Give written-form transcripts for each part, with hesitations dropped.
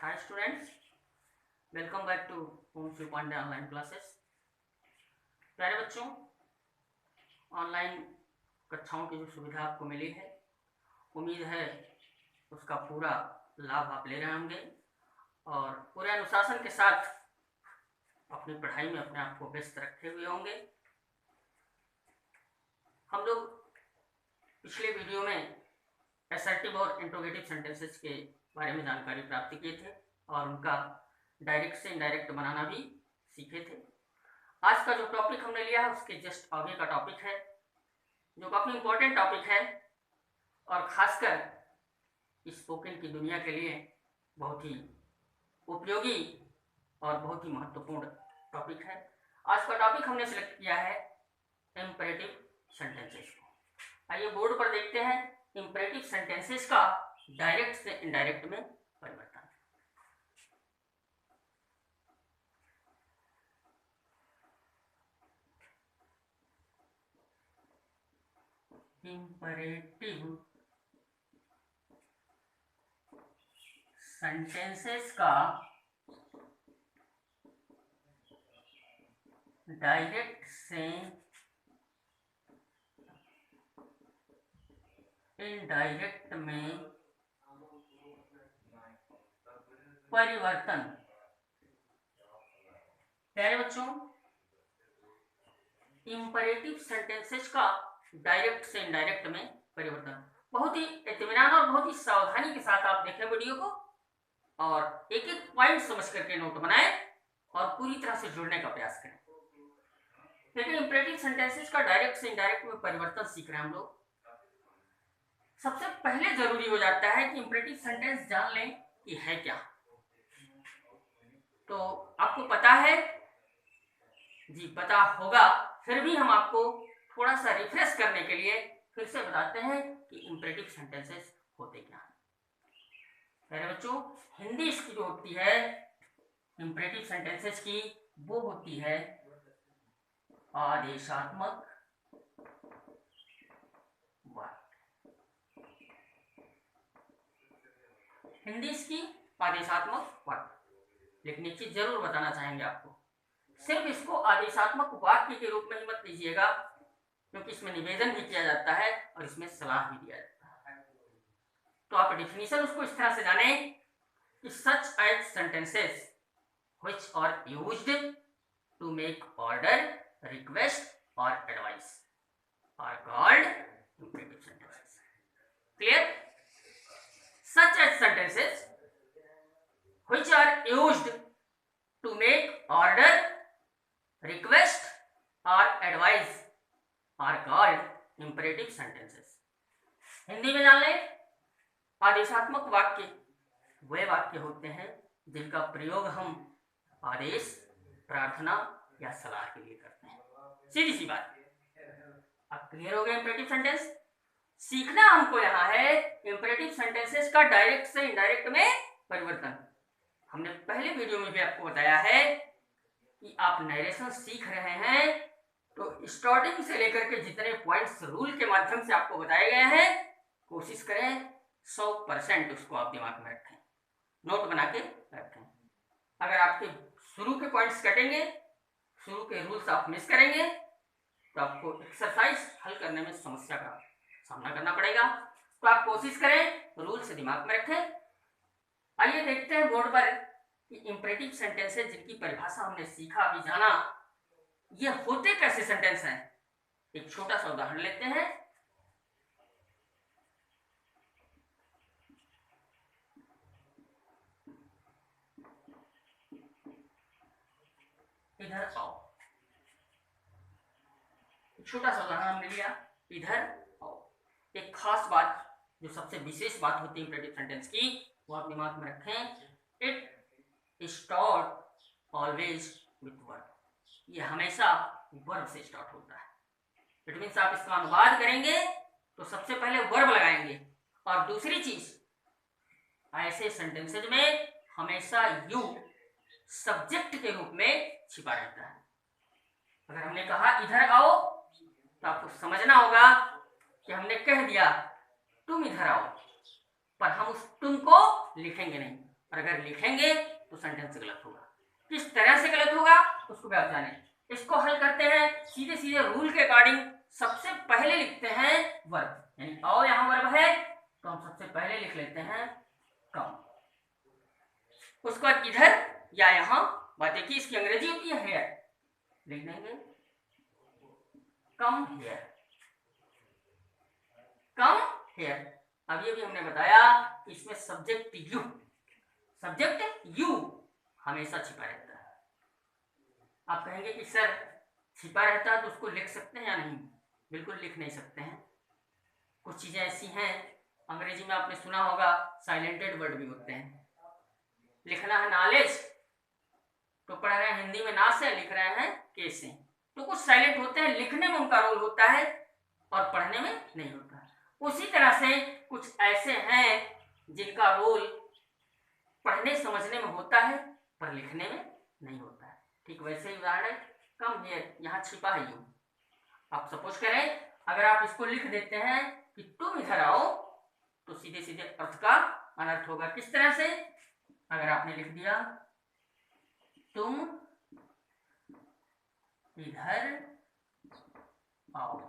Hi students, welcome back to home Shri Pandey online classes. प्यारे बच्चों, online कक्षाओं की जो सुविधा आपको मिली है, उम्मीद है उसका पूरा लाभ आप ले रहे होंगे और पूरे अनुशासन के साथ अपनी पढ़ाई में अपने आप को व्यस्त रखे हुए होंगे। हम लोग पिछले वीडियो में असर्टिव और इंट्रोगेटिव सेंटेंसेस के बारे में जानकारी प्राप्त किए थे और उनका डायरेक्ट से इनडायरेक्ट बनाना भी सीखे थे। आज का जो टॉपिक हमने लिया है उसके जस्ट आगे का टॉपिक है, जो काफ़ी इम्पोर्टेंट टॉपिक है और ख़ासकर स्पोकन की दुनिया के लिए बहुत ही उपयोगी और बहुत ही महत्वपूर्ण टॉपिक है। आज का टॉपिक हमने सिलेक्ट किया है इम्परेटिव सेंटेंसेस को। आइए बोर्ड पर देखते हैं इम्परेटिव सेंटेंसेस का डायरेक्ट से इनडायरेक्ट में परिवर्तन। इम्परेटिव सेंटेंसेस का डायरेक्ट से इनडायरेक्ट में परिवर्तन। प्यारे बच्चों, इम्परेटिव सेंटेंसेस का डायरेक्ट से इनडायरेक्ट में परिवर्तन, बहुत ही इत्मीनान और बहुत ही सावधानी के साथ आप देखें वीडियो को और एक एक पॉइंट समझ करके नोट बनाएं और पूरी तरह से जुड़ने का प्रयास करें। लेकिन इम्परेटिव सेंटेंसेस का डायरेक्ट से इनडायरेक्ट में परिवर्तन सीख रहे हैं हम लोग। सबसे पहले जरूरी हो जाता है कि इम्परेटिव सेंटेंस जान लें कि है क्या। तो आपको पता है जी, पता होगा, फिर भी हम आपको थोड़ा सा रिफ्रेश करने के लिए फिर से बताते हैं कि इम्परेटिव सेंटेंसेस होते क्या हैं। मेरे बच्चों, हिंदी इसकी जो होती है इम्परेटिव सेंटेंसेस की, वो होती है आदेशात्मक वाक्य। हिंदी इसकी आदेशात्मक वाक्य। लेकिन एक चीज जरूर बताना चाहेंगे आपको, सिर्फ इसको आदेशात्मक वाक्य के रूप में ही मत लीजिएगा, क्योंकि इसमें निवेदन भी किया जाता है और इसमें सलाह भी दिया जाता है। तो आप डेफिनेशन उसको इस तरह से जाने कि such as sentences which are used to make order, request और advice are called imperative sentences. Clear? Such as sentences which are used to make order, request और advice are called imperative sentences. Hindi में जान लें, आदेशात्मक वाक्य वे वाक्य होते हैं जिनका प्रयोग हम आदेश, प्रार्थना या सलाह के लिए करते हैं। सीधी सी बात। अब क्लियर हो गया इम्परेटिव सेंटेंस? सीखना हमको यहाँ है इम्परेटिव सेंटेंसेस का डायरेक्ट से इनडायरेक्ट में परिवर्तन। हमने पहले वीडियो में भी आपको बताया है कि आप नरेशन सीख रहे हैं तो स्टार्टिंग से लेकर के जितने पॉइंट्स रूल के माध्यम से आपको बताए गए हैं, कोशिश करें 100% उसको आप दिमाग में रखें, नोट बना के रखें। अगर आपके शुरू के पॉइंट्स कटेंगे, शुरू के रूल्स आप मिस करेंगे, तो आपको एक्सरसाइज हल करने में समस्या का सामना करना पड़ेगा। तो आप कोशिश करें रूल से दिमाग में रखें। आइए देखते हैं बोर्ड पर कि इम्परेटिव सेंटेंसेस जिनकी परिभाषा हमने सीखा, अभी जाना, ये होते कैसे सेंटेंस हैं। एक छोटा सा उदाहरण लेते हैं। इधर आओ। छोटा सा उदाहरण हमने लिया, इधर आओ। एक खास बात, जो सबसे विशेष बात होती है इम्परेटिव सेंटेंस की, वो आप दिमाग में रखें। It start always with verb. ये हमेशा वर्ब से स्टार्ट होता है। इट मीन्स आप इसका अनुवाद करेंगे तो सबसे पहले वर्ब लगाएंगे। और दूसरी चीज, ऐसे सेंटेंसेज में हमेशा यू सब्जेक्ट के रूप में छिपा रहता है। अगर हमने कहा इधर आओ, तो आपको समझना होगा कि हमने कह दिया तुम इधर आओ, पर हम उस तुम को लिखेंगे नहीं, और अगर लिखेंगे तो सेंटेंस गलत होगा। किस तरह से गलत होगा उसको भी आप जाने। इसको हल करते हैं सीधे सीधे रूल के अकॉर्डिंग। सबसे पहले लिखते हैं वर्ब, यानी आओ यहां वर्ब है तो हम सबसे पहले लिख लेते हैं कम। उसके बाद इधर या यहां बातें की, इसकी अंग्रेजी होती है हेयर, लिख देंगे कम हेयर, कम हेयर। अब ये भी हमने बताया इसमें सब्जेक्ट यू हमेशा छिपा रहता है। आप कहेंगे कि सर छिपा रहता है तो उसको लिख सकते हैं या नहीं? बिल्कुल लिख नहीं सकते हैं। कुछ चीजें ऐसी हैं, अंग्रेजी में आपने सुना होगा साइलेंटेड वर्ड भी होते हैं। लिखना है नॉलेज तो पढ़ रहे हैं हिंदी में ना से, लिख रहे हैं के से, तो कुछ साइलेंट होते हैं, लिखने में उनका रोल होता है और पढ़ने में नहीं होता है। उसी तरह से कुछ ऐसे हैं जिनका रोल पढ़ने समझने में होता है पर लिखने में नहीं होता है। ठीक वैसे ही उदाहरण है कम हियर, यहाँ छिपा है यू। आप सपोज करें अगर आप इसको लिख देते हैं कि तुम इधर आओ तो सीधे सीधे अर्थ का अनर्थ होगा। किस तरह से? अगर आपने लिख दिया तुम इधर आओ,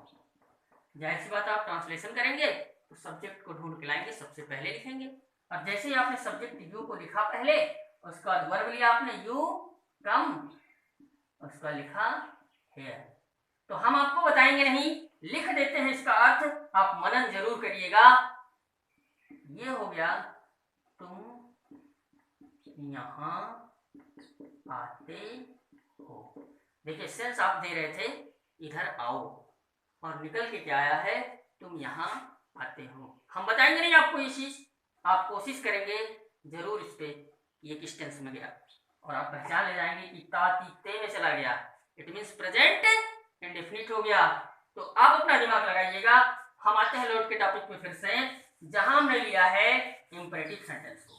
जाहिर सी बात आप ट्रांसलेशन करेंगे तो सब्जेक्ट को ढूंढ के लाएंगे, सबसे पहले लिखेंगे। और जैसे ही आपने सब्जेक्ट यू को लिखा पहले, उसके बाद वर्ब लिया आपने यू कम, उसका लिखा हेयर। तो हम आपको बताएंगे नहीं, लिख देते हैं इसका अर्थ, आप मनन जरूर करिएगा। ये हो गया तुम यहां आते हो। देखिए सेंस आप दे रहे थे इधर आओ और निकल के क्या आया है तुम यहां आते हो। हम बताएंगे नहीं आपको ये चीज, आप कोशिश करेंगे जरूर इस पे ये किस टेंस में गया और आप पहचान ले जाएंगे कि ता में चला गया, इट मीन्स प्रेजेंट इंडेफिनिट हो गया। तो आप अपना दिमाग लगाइएगा। हम आते हैं लौट के टॉपिक पे फिर से, जहां हमने लिया है इंपरेटिव सेंटेंस को।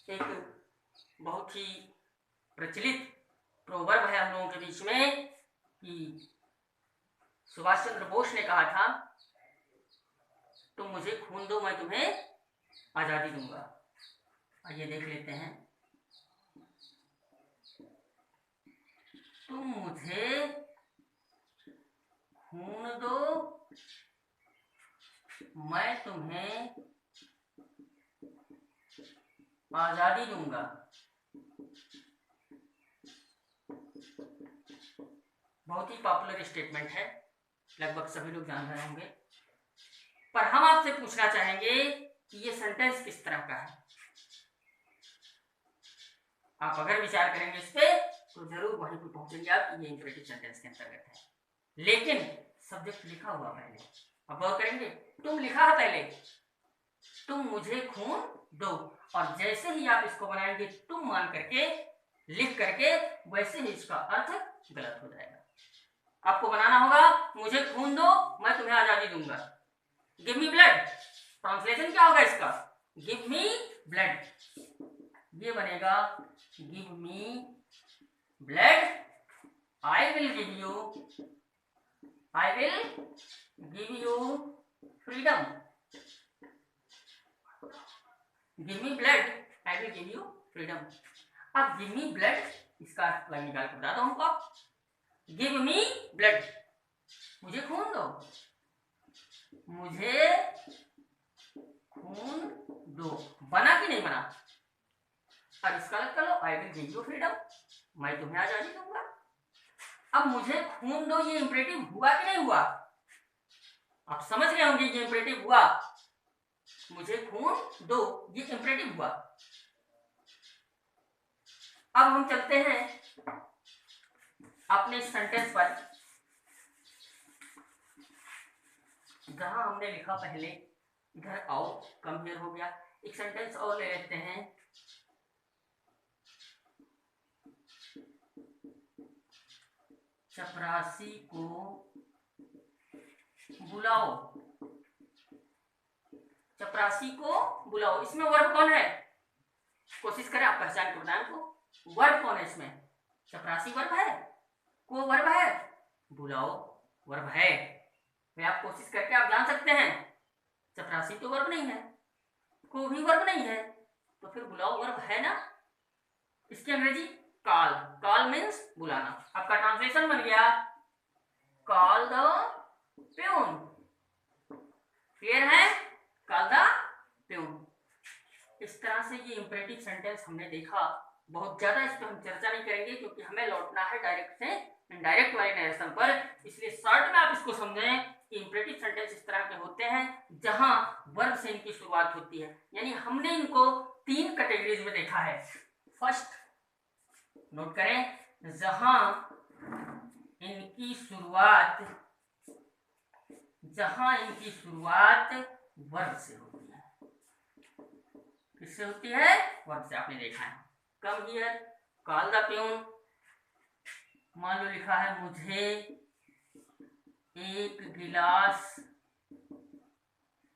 एक बहुत ही प्रचलित प्रोवर्ब है हम लोगों के बीच में कि सुभाष चंद्र बोस ने कहा था तुम मुझे खून दो मैं तुम्हें आजादी दूंगा। आइए देख लेते हैं, तुम मुझे खून दो मैं तुम्हें आजादी दूंगा। बहुत ही पॉपुलर स्टेटमेंट है, लगभग सभी लोग जान रहे होंगे। पर हम आपसे पूछना चाहेंगे कि ये सेंटेंस किस तरह का है। आप अगर विचार करेंगे इस पे तो जरूर वहीं पर पहुंचेंगे आप कि ये इंपरेटिव सेंटेंस के अंतर्गत है। लेकिन सब्जेक्ट लिखा हुआ पहले, अब गौर करेंगे, तुम लिखा है पहले, तुम मुझे खून दो, और जैसे ही आप इसको बनाएंगे तुम मान करके लिख करके, वैसे ही इसका अर्थ गलत हो जाएगा। आपको बनाना होगा मुझे खून दो मैं तुम्हें आजादी दूंगा। गिव मी ब्लड, ट्रांसलेशन क्या होगा इसका? गिव मी ब्लड, ये बनेगा give me blood, I will give you freedom. Give me blood I will give you freedom. अब गिव मी ब्लड इसका अर्थ निकाल के बता दो हमको। गिव मी ब्लड, मुझे खून दो, मुझे खून दो, बना कि नहीं बना? अब इसका अलग कर लो, I will give you freedom, मैं तुम्हें आजादी दूंगा। अब मुझे खून दो ये इंपरेटिव हुआ कि नहीं हुआ? आप समझ गए होंगे ये इंपरेटिव हुआ, मुझे खून दो ये इंपरेटिव हुआ। अब हम चलते हैं अपने सेंटेंस पर, जहां हमने लिखा पहले इधर आओ कम हियर हो गया। एक सेंटेंस और ले लेते हैं, चपरासी को बुलाओ। चपरासी को बुलाओ, इसमें वर्ब कौन है? कोशिश करें आप पहचान के बताएं को, वर्ब कौन है इसमें? चपरासी वर्ब है, को वर्ब है, बुलाओ वर्ब है। तो आप कोशिश करके आप जान सकते हैं चपरासी तो वर्ब नहीं है, को वो भी वर्ब नहीं है, तो फिर बुलाओ वर्ब है ना। इसकी अंग्रेजी कॉल, कॉल मीन्स बुलाना। आपका ट्रांसलेशन बन गया कॉल द प्यून। क्लियर है, कॉल द प्यून। इस तरह से ये इंपरेटिव सेंटेंस हमने देखा। बहुत ज्यादा इस पर हम चर्चा नहीं करेंगे क्योंकि हमें लौटना है डायरेक्ट से इनडायरेक्ट वाले नरेशन पर, इसलिए शॉर्ट में आप इसको समझें कि इंपरेटिव सेंटेंस इस तरह के होते हैं जहां वर्ब से इनकी शुरुआत होती है। यानी हमने इनको 3 कैटेगरीज में देखा है। फर्स्ट नोट करें, जहां इनकी शुरुआत वर्ब से होती है। किससे होती है? वर्ब से। आपने देखा है come here, call the peon. मान लो लिखा है मुझे 1 गिलास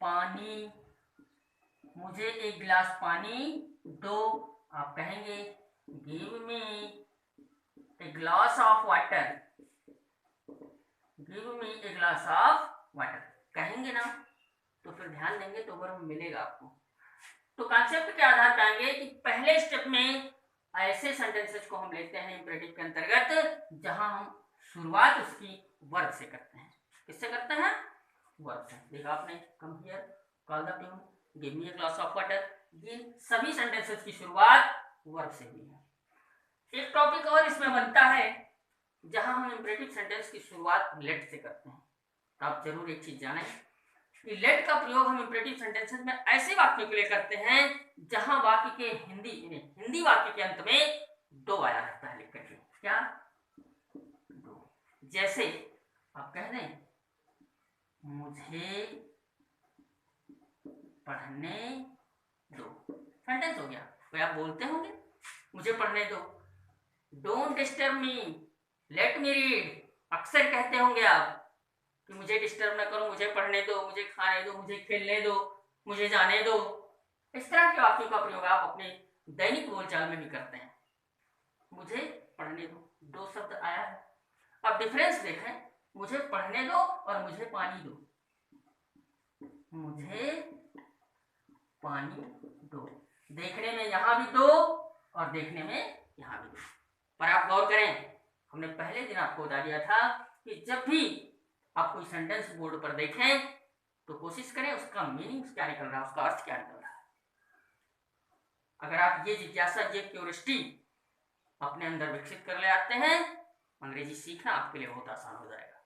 पानी, मुझे 1 गिलास पानी दो। आप कहेंगे give me a glass of water, give me a glass of water कहेंगे ना, तो फिर ध्यान देंगे तो वर्ब मिलेगा आपको। तो कॉन्सेप्ट के आधार पर आएंगे कि पहले स्टेप में ऐसे सेंटेंसेस को हम लेते हैं इंपरेटिव के अंतर्गत जहां हम शुरुआत उसकी वर्ब से करते हैं। किससे करते हैं? वर्ब से। देखा आपने, come here, call the peon, give me a glass of water, ये सभी सेंटेंसेस की शुरुआत वर्ब से हुई है। एक टॉपिक और इसमें बनता है जहां हम इंपरेटिव सेंटेंस की शुरुआत लेट से करते हैं। तो आप जरूर एक चीज जानें कि लेट का प्रयोग हम इंपरेटिव सेंटेंसेस में ऐसे वाक्यों के लिए करते हैं जहां वाक्य के हिंदी वाक्य के अंत में दो आया रहता है लिख करके। क्या? दो। जैसे आप कह दें मुझे पढ़ने दो, सेंटेंस हो गया। कोई आप बोलते होंगे मुझे पढ़ने दो, don't disturb me, let me read. अक्सर कहते होंगे आप कि मुझे डिस्टर्ब ना करो, मुझे पढ़ने दो, मुझे खाने दो, मुझे खेलने दो, मुझे जाने दो। इस तरह के वाक्यों का प्रयोग आप अपने दैनिक बोलचाल में भी करते हैं। मुझे पढ़ने दो, दो शब्द आया है। अब डिफरेंस देखें, मुझे पढ़ने दो और मुझे पानी दो। मुझे पानी दो, देखने में यहां भी दो और देखने में यहां भी दो। पर आप गौर करें, हमने पहले दिन आपको बता दिया था कि जब भी आप कोई सेंटेंस बोर्ड पर देखें तो कोशिश करें उसका मीनिंग क्या निकल रहा है, उसका अर्थ क्या निकल रहा है। अगर आप ये जिज्ञासा, ये क्यूरियोसिटी अपने अंदर विकसित कर ले आते हैं, अंग्रेजी सीखना आपके लिए बहुत आसान हो जाएगा।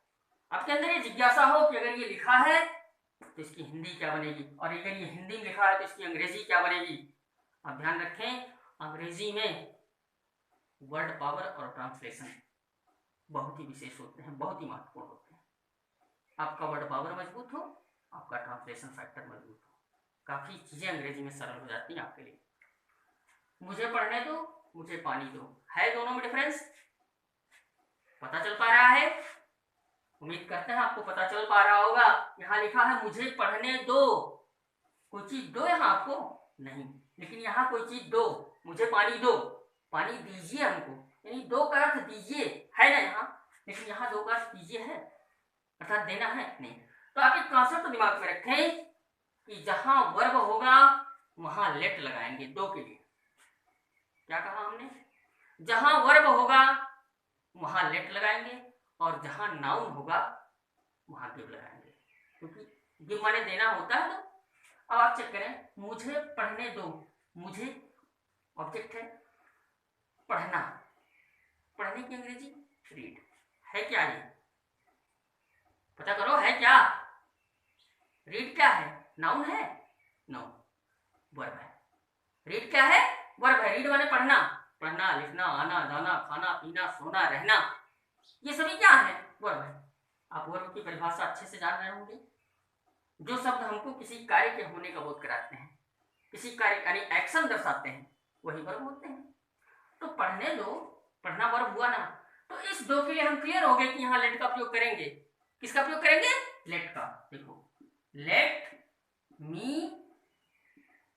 आपके अंदर ये जिज्ञासा हो कि अगर ये लिखा है तो इसकी हिंदी क्या बनेगी, और अगर ये हिंदी में लिखा है तो इसकी अंग्रेजी क्या बनेगी। आप ध्यान रखें, अंग्रेजी में वर्ड पावर और ट्रांसलेशन बहुत ही विशेष होते हैं, बहुत ही महत्वपूर्ण होते हैं। आपका वर्ड पावर मजबूत हो, आपका ट्रांसलेशन फैक्टर मजबूत हो, काफी चीजें अंग्रेजी में सरल हो जाती हैं आपके लिए। मुझे पढ़ने दो, मुझे पानी दो, है दोनों में डिफरेंस पता चल पा रहा है? उम्मीद करते हैं आपको पता चल पा रहा होगा। यहाँ लिखा है मुझे पढ़ने दो, कोई चीज दो यहाँ आपको नहीं, लेकिन यहाँ कोई चीज दो, मुझे पानी दो, पानी दीजिए हमको, यानी दो का अर्थ दीजिए है ना यहाँ, लेकिन यहाँ दो का अर्थ दीजिए है, अर्थात देना है नहीं। तो आप एक कॉन्सेप्ट दिमाग में रखें कि जहां वर्ब होगा वहां लेट लगाएंगे दो के लिए। क्या कहा हमने? जहां वर्ब होगा वहां लेट लगाएंगे और जहां नाउन होगा वहां गिव लगाएंगे, क्योंकि गिव माने देना होता है। तो अब आप चेक करें, मुझे पढ़ने दो, मुझे ऑब्जेक्ट है, पढ़ना, पढ़ने की अंग्रेजी रीड है। क्या ये पता करो, है क्या? रीड क्या है? नाउन है? नो, वर्ब है। रीड क्या है? वर्ब है। रीड माने पढ़ना, पढ़ना, लिखना, आना जाना, खाना पीना, सोना रहना, ये सभी क्या है? वर्ब है। आप वर्ब की परिभाषा अच्छे से जान रहे होंगे। जो शब्द हमको किसी कार्य के होने का बोध कराते हैं, किसी कार्य यानी एक्शन दर्शाते हैं, वही वर्ब होते हैं। तो पढ़ने दो, पढ़ना वर्ब हुआ ना। तो इस दो के लिए हम क्लियर हो गए कि यहाँ लेट का प्रयोग करेंगे। किसका प्रयोग करेंगे? लेट का। देखो, let me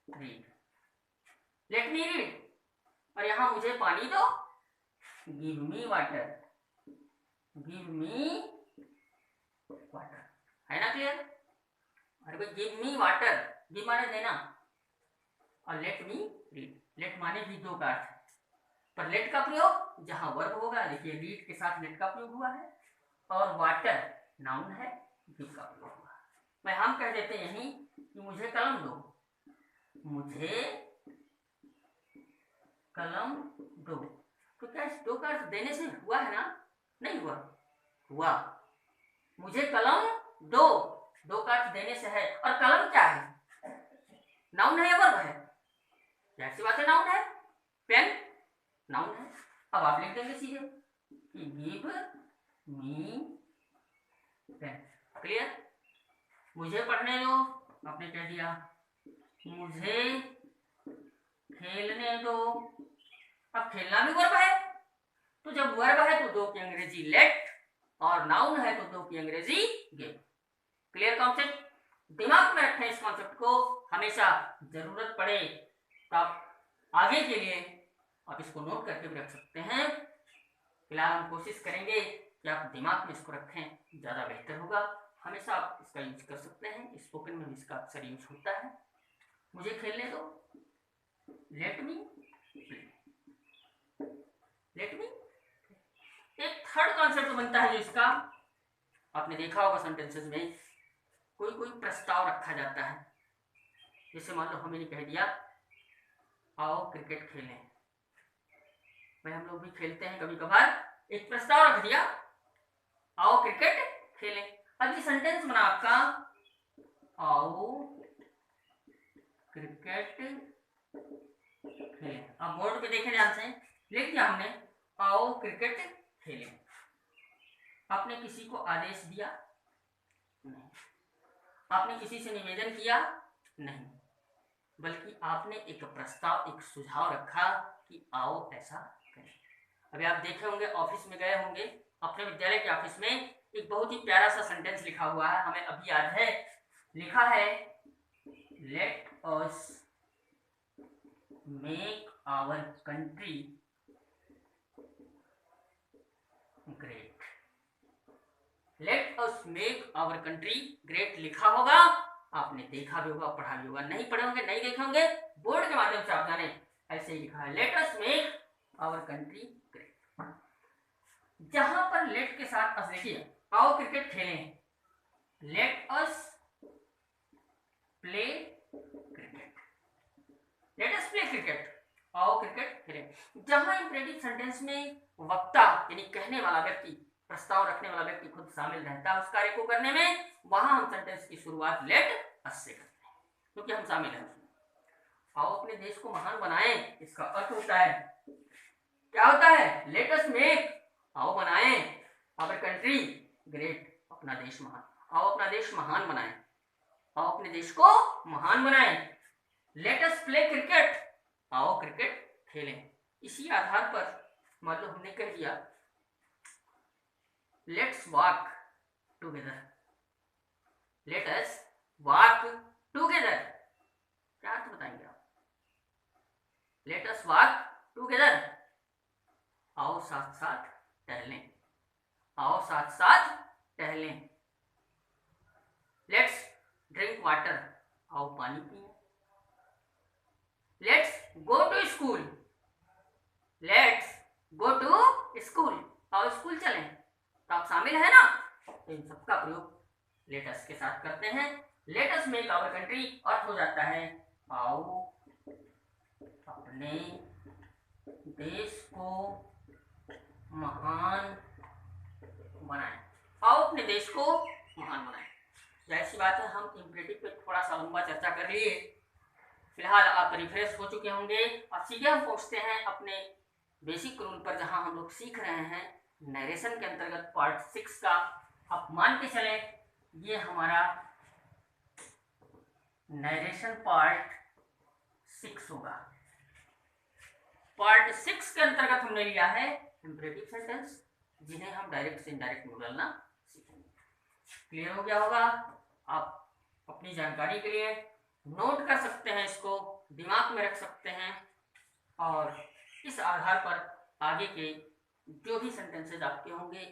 read, let me read, और यहां मुझे पानी दो, give me water, give me water, है ना क्लियर? अरे भाई गिव मी वाटर, गिव माने देना, और लेट मी रीड। लेट माने भी दो का अर्थ है, पर लेट का प्रयोग जहां वर्ब होगा, देखिए रीड के साथ लेट का प्रयोग हुआ है, और वाटर नाउन है, गिव का प्रयोग हुआ। मैं हम कह देते हैं यहीं कि मुझे कलम दो, मुझे कलम दो, तो क्या इस दो का अर्थ देने से हुआ है ना? नहीं हुआ, हुआ। मुझे कलम दो, दो का अर्थ देने से है, और कलम क्या है? नाउन है या वर्ब है? ऐसी बात है, नाउन है। पेन नाउन है। अब आप लिख देंगे सीधे कि गिव मी पेन। क्लियर? मुझे पढ़ने दो, आपने कह दिया। मुझे खेलने दो, अब खेलना भी वर्ब है, तो जब वर्ब है तो दो की अंग्रेजी लेट, और नाउन है तो दो की अंग्रेजी गिव। Clear concept? दिमाग में रखें इस कॉन्सेप्ट को, हमेशा जरूरत पड़े तो आप आगे के लिए आप इसको नोट करके भी रख सकते हैं। फिलहाल हम कोशिश करेंगे कि आप दिमाग में इसको रखें, ज़्यादा बेहतर होगा। हमेशा आप इसका यूज कर सकते हैं, स्पोकन में भी इसका अक्सर यूज होता है। मुझे खेलने दो, let me play, let me. एक थर्ड कॉन्सेप्ट बनता है जो इसका, आपने देखा होगा सेंटेंसेस में कोई कोई प्रस्ताव रखा जाता है। जैसे मान लो हमने कह दिया आओ क्रिकेट खेलें, भाई हम लोग भी खेलते हैं कभी कभार, एक प्रस्ताव रख दिया आओ क्रिकेट खेलें। अब ये सेंटेंस बना आपका आओ क्रिकेट खेलें। अब बोर्ड पे देखें ध्यान से, लिख दिया हमने आओ क्रिकेट खेलें। आपने किसी को आदेश दिया? नहीं। आपने किसी से निवेदन किया? नहीं, बल्कि आपने एक प्रस्ताव, एक सुझाव रखा कि आओ ऐसा करें। अभी आप देखे होंगे, ऑफिस में गए होंगे, अपने विद्यालय के ऑफिस में एक बहुत ही प्यारा सा सेंटेंस लिखा हुआ है, हमें अभी याद है। लिखा है let us make our country great. Let us make our country great लिखा होगा, आपने देखा भी होगा, पढ़ा भी होगा। नहीं पढ़े होंगे, नहीं देखे होंगे, बोर्ड के माध्यम से आप जाने, ऐसे ही लिखा है let us make our country great. जहां पर लेट के साथ अस, देखिए आओ क्रिकेट खेलें, let us play cricket, let us play cricket, आओ क्रिकेट खेलें। जहां इंपरेटिव सेंटेंस में वक्ता यानी कहने वाला व्यक्ति, प्रस्ताव रखने वाला व्यक्ति खुद शामिल रहता है उस कार्य को करने में, वहां हम सेंटेंस की शुरुआत लेट अस से करते हैं, क्योंकि हम शामिल हैं उसमें। आओ अपने देश को महान बनाएं, इसका अर्थ होता है, क्या होता है? लेट अस मेक, आओ बनाएं, आवर कंट्री ग्रेट, अपना देश महान। आओ अपना देश महान बनाएं, आओ अपने देश को महान बनाएं। लेट अस प्ले क्रिकेट, आओ क्रिकेट खेलें। इसी आधार पर मान लो हमने कह दिया let's walk together, let us walk together, क्या अर्थ बताएंगे आप? लेट अस वॉक टुगेदर, आओ साथ साथ टहलें, आओ साथ साथ टहलें। लेट्स ड्रिंक वाटर, आओ पानी पिए। Let's go to school, let's go to school, आओ स्कूल चलें। तो आप शामिल है ना, तो इन सबका प्रयोग लेट अस के साथ करते हैं। Let us make our country अर्थ हो जाता है आओ अपने देश को महान बनाएं, आओ अपने देश को महान बनाएं। जाहिर सी बात है, हम इंपरेटिव पे थोड़ा सा लंबा चर्चा कर लिए। फिलहाल आप रिफ्रेश हो चुके होंगे, अब सीधे हम पहुंचते हैं अपने बेसिक रूल पर, जहां हम लोग सीख रहे हैं नरेशन के अंतर्गत पार्ट 6 का। आप मान के चले ये हमारा नरेशन पार्ट 6 होगा। पार्ट 6 के अंतर्गत हमने लिया है इंपरेटिव सेंटेंस, जिन्हें हम डायरेक्ट से इनडायरेक्ट में बदलना सीखेंगे। क्लियर हो गया होगा? आप अपनी जानकारी के लिए नोट कर सकते हैं, इसको दिमाग में रख सकते हैं, और इस आधार पर आगे के जो भी सेंटेंसेज आपके होंगे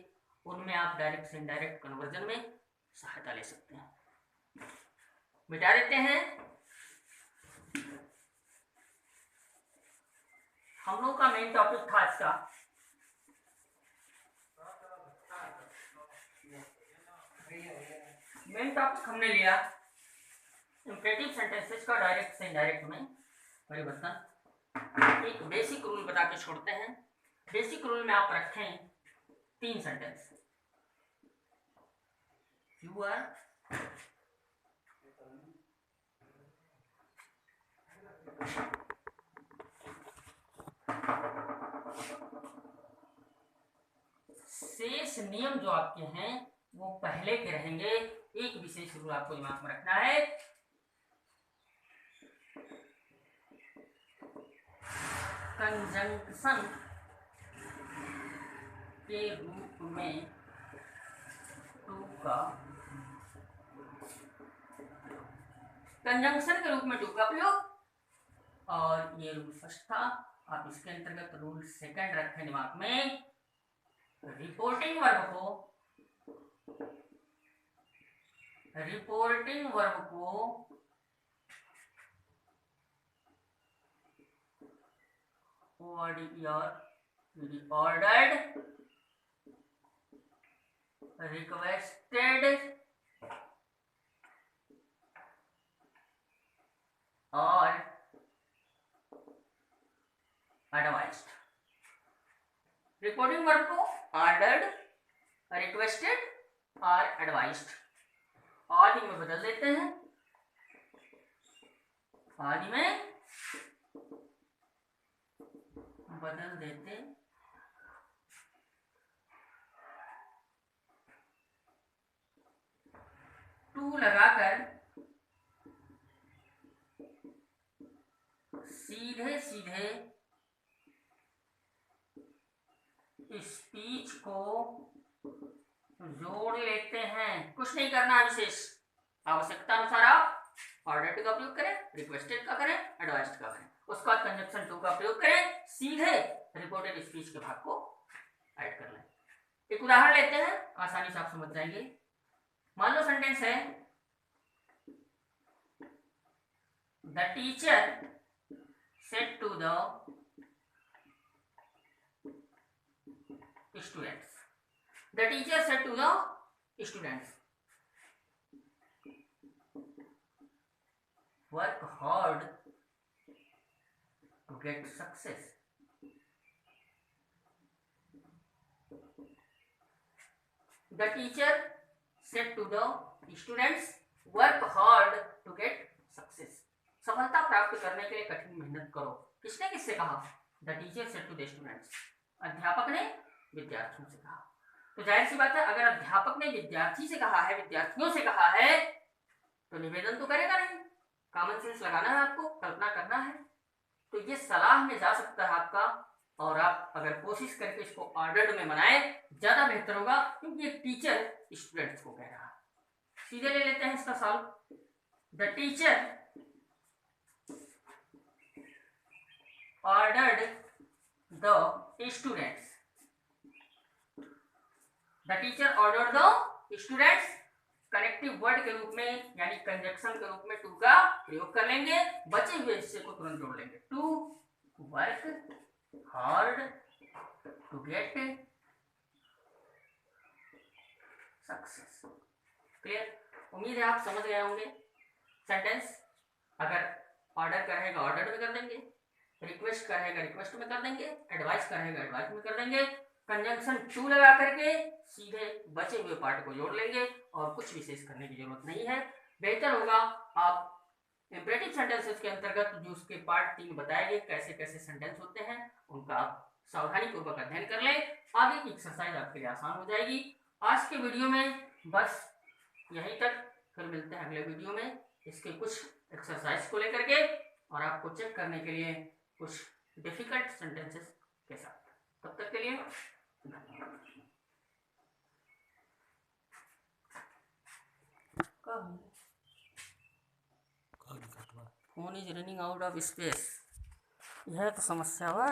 उनमें आप डायरेक्ट से इनडायरेक्ट कन्वर्जन में सहायता ले सकते हैं। मिटा देते हैं। हम लोग का मेन टॉपिक था इसका मेन टॉपिक हमने लिया इंपरेटिव सेंटेंसेस का डायरेक्ट से इनडायरेक्ट में परिवर्तन। एक बेसिक रूल बता के छोड़ते हैं। बेसिक रूल में आप रखें 3 सेंटेंस। यू आर शेष नियम जो आपके हैं वो पहले के रहेंगे। एक विशेष रूल आपको दिमाग में रखना है, कंजंक्शन के रूप में टू का कंजंक्शन के रूप में टू का प्रयोग। और ये रूल फर्स्ट था। आप इसके अंतर्गत रूल सेकंड रखें दिमाग में, रिपोर्टिंग वर्ब को ordered, requested और एडवाइज्ड। रिपोर्टिंग वर्ब को ऑर्डर्ड, रिक्वेस्टेड और एडवाइज्ड आदि में बदल देते हैं। आदि में बदल देते टू लगाकर सीधे सीधे स्पीच को जोड़ लेते हैं। कुछ नहीं करना विशेष, आवश्यकता अनुसार आप ऑर्डर्ड का प्रयोग करें, रिक्वेस्टेड का करें, एडवाइज्ड का करें। उसके बाद कंजंक्शन टू का प्रयोग करें, सीधे रिपोर्टेड स्पीच के भाग को ऐड कर लें। एक उदाहरण लेते हैं, आसानी से आप समझ जाएंगे। मान लो सेंटेंस है the teacher said to the students. The teacher said to the students work hard to get success. The teacher said to the students work hard to get success. सफलता प्राप्त करने के लिए कठिन मेहनत करो। किसने किससे कहा? The teacher said to the students. अध्यापक ने विद्यार्थियों से कहा। तो जाहिर सी बात है, अगर अध्यापक ने विद्यार्थी से कहा है, विद्यार्थियों से कहा है, तो निवेदन तो करेगा नहीं। कॉमन सेंस लगाना है आपको, कल्पना करना है। तो ये सलाह में जा सकता है आपका, और आप अगर कोशिश करके इसको ऑर्डर्ड में बनाए ज्यादा बेहतर होगा, क्योंकि एक टीचर स्टूडेंट्स को कह रहा है। सीधे ले लेते हैं इसका solve. The teacher ordered the students. The teacher ordered the students connective word के रूप में यानी कंजंक्शन के रूप में टू का प्रयोग कर लेंगे। बचे हुए हिस्से को तुरंत जोड़ लेंगे। To work hard to get success. Clear? उम्मीद है आप समझ गए होंगे। सेंटेंस अगर ऑर्डर का रहेगा ऑर्डर में कर देंगे, रिक्वेस्ट का रहेगा रिक्वेस्ट में कर देंगे, एडवाइस का रहेगा एडवाइस में कर देंगे। कंजंक्शन टू लगा करके सीधे बचे हुए पार्ट को जोड़ लेंगे और कुछ विशेष करने की जरूरत नहीं है। बेहतर होगा आप इंपरेटिव सेंटेंसेस के अंतर्गत जो उसके पार्ट 3 बताए गए कैसे कैसे सेंटेंस होते हैं उनका आप सावधानी पूर्वक अध्ययन कर लें। आगे की एक्सरसाइज आपके लिए आसान हो जाएगी। आज के वीडियो में बस यहीं तक, फिर मिलते हैं अगले वीडियो में इसके कुछ एक्सरसाइज को लेकर के और आपको चेक करने के लिए कुछ डिफिकल्ट सेंटेंसेस के साथ। तब तक के लिए phone is running out of space. यह तो समस्या हुआ।